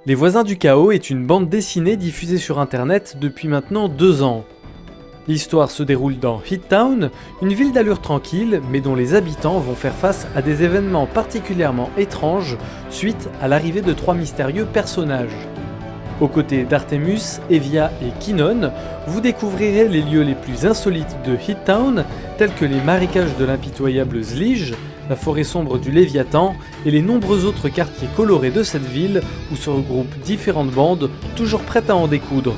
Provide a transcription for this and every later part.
Les Voisins du Chaos est une bande dessinée diffusée sur internet depuis maintenant 2 ans. L'histoire se déroule dans Hicktown, une ville d'allure tranquille mais dont les habitants vont faire face à des événements particulièrement étranges suite à l'arrivée de 3 mystérieux personnages. Aux côtés d'Artemus, Evia et Kinon, vous découvrirez les lieux les plus insolites de Hicktown, tels que les marécages de l'impitoyable Zlige, la forêt sombre du Léviathan et les nombreux autres quartiers colorés de cette ville où se regroupent différentes bandes toujours prêtes à en découdre.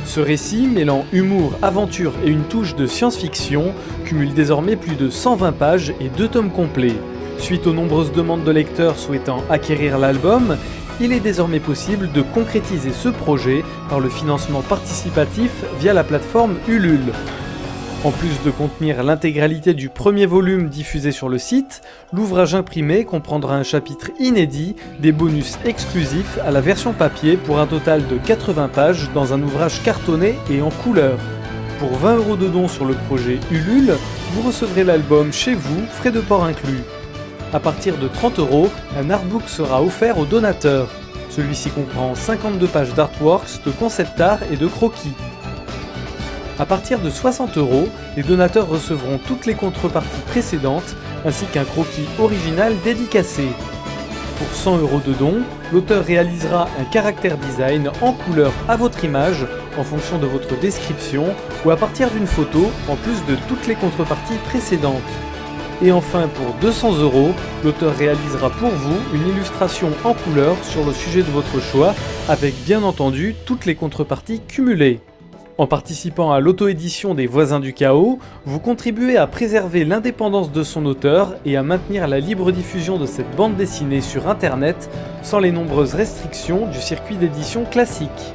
Ce récit, mêlant humour, aventure et une touche de science-fiction, cumule désormais plus de 120 pages et 2 tomes complets. Suite aux nombreuses demandes de lecteurs souhaitant acquérir l'album, il est désormais possible de concrétiser ce projet par le financement participatif via la plateforme Ulule. En plus de contenir l'intégralité du premier volume diffusé sur le site, l'ouvrage imprimé comprendra un chapitre inédit, des bonus exclusifs à la version papier pour un total de 80 pages dans un ouvrage cartonné et en couleur. Pour 20 € de dons sur le projet Ulule, vous recevrez l'album chez vous, frais de port inclus. À partir de 30 €, un artbook sera offert aux donateurs. Celui-ci comprend 52 pages d'artworks, de concept art et de croquis. À partir de 60 €, les donateurs recevront toutes les contreparties précédentes, ainsi qu'un croquis original dédicacé. Pour 100 € de dons, l'auteur réalisera un character design en couleur à votre image, en fonction de votre description, ou à partir d'une photo, en plus de toutes les contreparties précédentes. Et enfin, pour 200 €, l'auteur réalisera pour vous une illustration en couleur sur le sujet de votre choix, avec bien entendu toutes les contreparties cumulées. En participant à l'auto-édition des Voisins du Chaos, vous contribuez à préserver l'indépendance de son auteur et à maintenir la libre diffusion de cette bande dessinée sur internet sans les nombreuses restrictions du circuit d'édition classique.